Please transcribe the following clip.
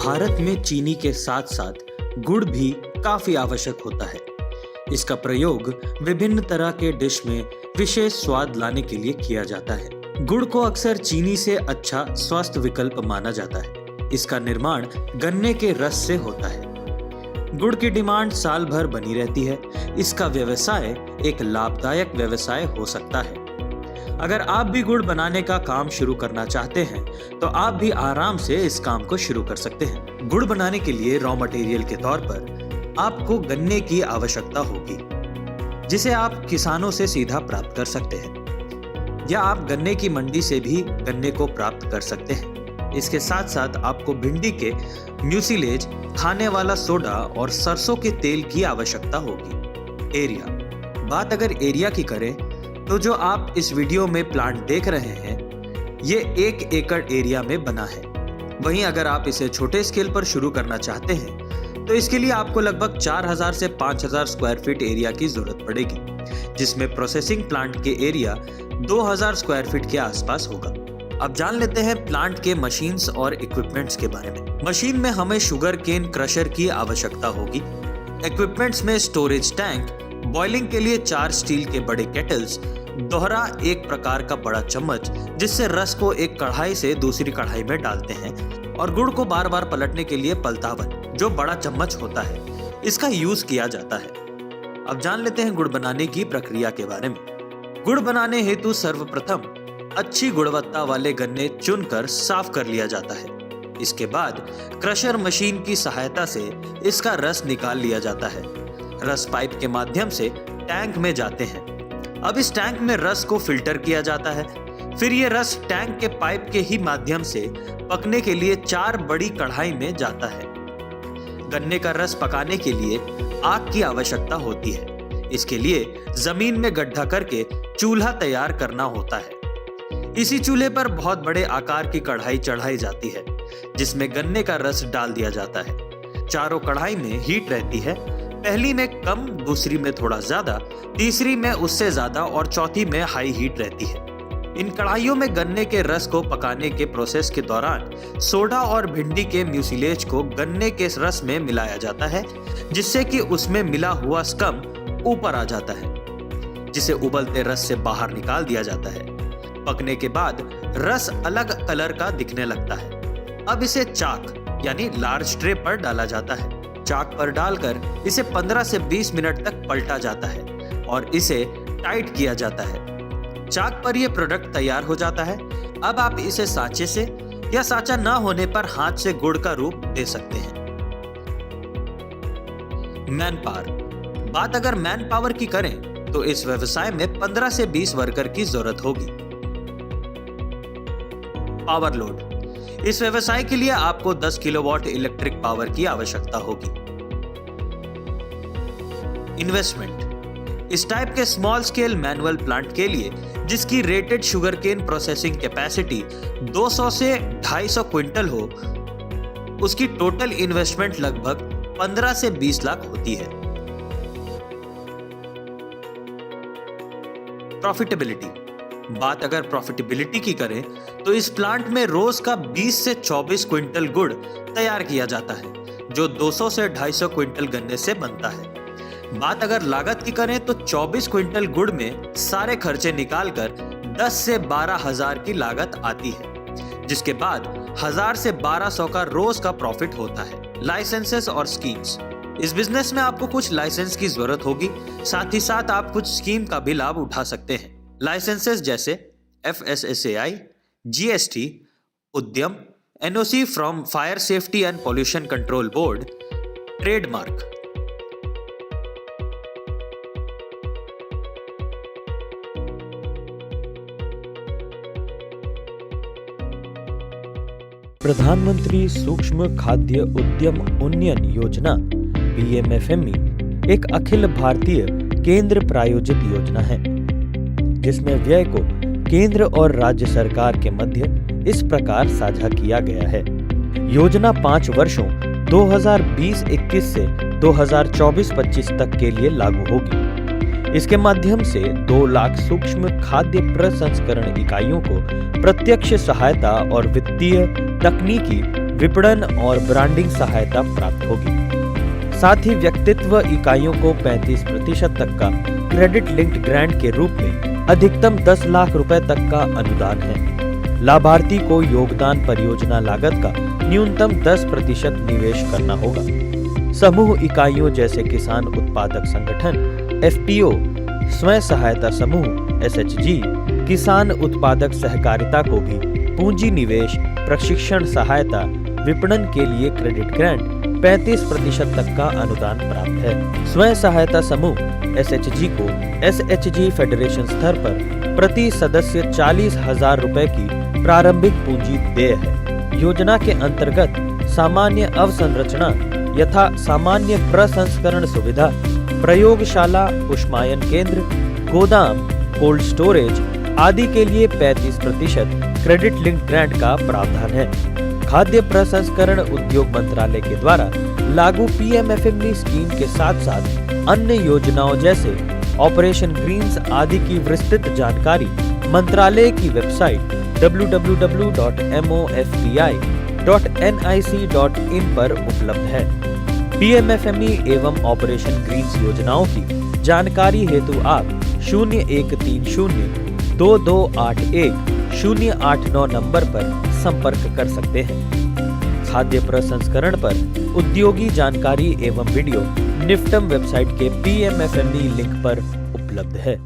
भारत में चीनी के साथ साथ गुड़ भी काफी आवश्यक होता है। इसका प्रयोग विभिन्न तरह के डिश में विशेष स्वाद लाने के लिए किया जाता है। गुड़ को अक्सर चीनी से अच्छा स्वास्थ्य विकल्प माना जाता है। इसका निर्माण गन्ने के रस से होता है। गुड़ की डिमांड साल भर बनी रहती है। इसका व्यवसाय एक लाभदायक व्यवसाय हो सकता है। अगर आप भी गुड़ बनाने का काम शुरू करना चाहते हैं तो आप भी आराम से इस काम को शुरू कर सकते हैं। गुड़ बनाने के लिए रॉ मटेरियल के तौर पर आपको गन्ने की आवश्यकता होगी, जिसे आप किसानों से सीधा प्राप्त कर सकते हैं, या आप गन्ने की मंडी से भी गन्ने को प्राप्त कर सकते हैं। इसके साथ साथ आपको भिंडी के म्यूसिलेज, खाने वाला सोडा और सरसों के तेल की आवश्यकता होगी। एरिया, बात अगर एरिया की करें तो जो आप इस वीडियो में प्लांट देख रहे हैं ये 1 एकड़ एरिया में बना है। वहीं अगर आप इसे छोटे स्केल पर शुरू करना चाहते हैं तो इसके लिए आपको लगभग 4000 से 5000 स्क्वायर फीट एरिया की जरूरत पड़ेगी, जिसमें प्रोसेसिंग प्लांट के एरिया 2000 स्क्वायर फीट के आसपास होगा। अब जान लेते हैं प्लांट के मशीन्स और इक्विपमेंट्स के बारे में। मशीन में हमें शुगर केन क्रशर की आवश्यकता होगी। इक्विपमेंट्स में स्टोरेज टैंक, बॉइलिंग के लिए 4 स्टील के बड़े केटल्स, दोहरा एक प्रकार का बड़ा चम्मच जिससे रस को एक कढ़ाई से दूसरी कढ़ाई में डालते हैं, और गुड़ को बार बार पलटने के लिए पलतावन जो बड़ा चम्मच होता है, इसका यूज किया जाता है। अब जान लेते हैं गुड़ बनाने की प्रक्रिया के बारे में। गुड़ बनाने हेतु सर्वप्रथम अच्छी गुणवत्ता वाले गन्ने चुनकर साफ कर लिया जाता है। इसके बाद क्रशर मशीन की सहायता से इसका रस निकाल लिया जाता है। रस पाइप के माध्यम से टैंक में जाते हैं। अब इस टैंक में रस को फिल्टर किया जाता है। फिर ये रस टैंक के पाइप के ही माध्यम से पकने के लिए 4 बड़ी कढ़ाई में जाता है। गन्ने का रस पकाने के लिए आग की आवश्यकता होती है। इसके लिए जमीन में गड्ढा करके चूल्हा तैयार करना होता है। इसी चूल्हे पर बहुत बड़े आकार की कढ़ाई चढ़ाई जाती है, जिसमें गन्ने का रस डाल दिया जाता है। चारों कढ़ाई में हीट रहती है। पहली में कम, दूसरी में थोड़ा ज्यादा, तीसरी में उससे ज्यादा और चौथी में हाई हीट रहती है। इन कढ़ाइयों में गन्ने के रस को पकाने के प्रोसेस के दौरान सोडा और भिंडी के म्यूसिलेज को गन्ने के रस में मिलाया जाता है, जिससे कि उसमें मिला हुआ स्कम ऊपर आ जाता है, जिसे उबलते रस से बाहर निकाल दिया जाता है। पकने के बाद रस अलग कलर का दिखने लगता है। अब इसे चाक यानी लार्ज ट्रे पर डाला जाता है। चाक पर डालकर इसे 15 से 20 मिनट तक पलटा जाता है और इसे टाइट किया जाता है। चाक पर यह प्रोडक्ट तैयार हो जाता है। अब आप इसे साँचे से या साँचा न होने पर हाथ से गुड़ का रूप दे सकते हैं। मैन पावर, बात अगर मैन पावर की करें तो इस व्यवसाय में 15 से 20 वर्कर की जरूरत होगी। पावर लोड, इस व्यवसाय के लिए आपको 10 किलोवाट इलेक्ट्रिक पावर की आवश्यकता होगी। इन्वेस्टमेंट, इस टाइप के स्मॉल स्केल मैनुअल प्लांट के लिए जिसकी रेटेड शुगरकेन प्रोसेसिंग कैपेसिटी 200 से 250 क्विंटल हो, उसकी टोटल इन्वेस्टमेंट लगभग 15 से 20 लाख होती है। प्रॉफिटेबिलिटी, बात अगर प्रॉफिटेबिलिटी की करें तो इस प्लांट में रोज का 20 से 24 क्विंटल गुड़ तैयार किया जाता है, जो 200 से 250 क्विंटल गन्ने से बनता है। बात अगर लागत की करें तो 24 क्विंटल गुड़ में सारे खर्चे निकालकर 10 से 12 हजार की लागत आती है, जिसके बाद 1000 से 1200 का रोज का प्रॉफिट होता है। लाइसेंसेस और स्कीम्स, इस बिजनेस में आपको कुछ लाइसेंस की जरूरत होगी, साथ ही साथ आप कुछ स्कीम का भी लाभ उठा सकते हैं। लाइसेंसेस जैसे FSSAI, GST, उद्यम, NOC from fire safety and pollution control board, trademark. प्रधानमंत्री सूक्ष्म खाद्य उद्यम उन्नयन योजना Pmfme एक अखिल भारतीय केंद्र प्रायोजित योजना है, जिसमें व्यय को केंद्र और राज्य सरकार के मध्य इस प्रकार साझा किया गया है। योजना 5 वर्षों 2020-21 से 2024-25 तक के लिए लागू होगी। इसके माध्यम से 2 लाख सूक्ष्म खाद्य प्रसंस्करण इकाइयों को प्रत्यक्ष सहायता और वित्तीय, तकनीकी विपणन और ब्रांडिंग सहायता प्राप्त होगी। साथ ही व्यक्तित्व इकाइयों को 35% तक का क्रेडिट लिंक्ड ग्रांट के रूप में अधिकतम 10 लाख रुपए तक का अनुदान है। लाभार्थी को योगदान परियोजना लागत का न्यूनतम 10% निवेश करना होगा। समूह इकाइयों जैसे किसान उत्पादक संगठन FPO, स्वयं सहायता समूह SHG, किसान उत्पादक सहकारिता को भी पूंजी निवेश, प्रशिक्षण सहायता, विपणन के लिए क्रेडिट ग्रांट 35% तक का अनुदान प्राप्त है। स्वयं सहायता समूह SHG को SHG फेडरेशन स्तर पर प्रति सदस्य 40,000 रुपए की प्रारंभिक पूंजी देय है। योजना के अंतर्गत सामान्य अवसंरचना यथा सामान्य प्रसंस्करण सुविधा, प्रयोगशाला, उष्मायन केंद्र, गोदाम, कोल्ड स्टोरेज आदि के लिए 35% क्रेडिट लिंक्ड ग्रांट का प्रावधान है। खाद्य प्रसंस्करण उद्योग मंत्रालय के द्वारा लागू Pmfme स्कीम के साथ साथ अन्य योजनाओं जैसे ऑपरेशन ग्रीन्स आदि की विस्तृत जानकारी मंत्रालय की वेबसाइट www.mofpi.nic.in पर उपलब्ध है। Pmfme एवं ऑपरेशन ग्रीन्स योजनाओं की जानकारी हेतु आप 01302281 नंबर पर संपर्क कर सकते हैं। खाद्य प्रसंस्करण पर उद्योगी जानकारी एवं वीडियो निफ्टम वेबसाइट के Pmfme लिंक पर उपलब्ध है।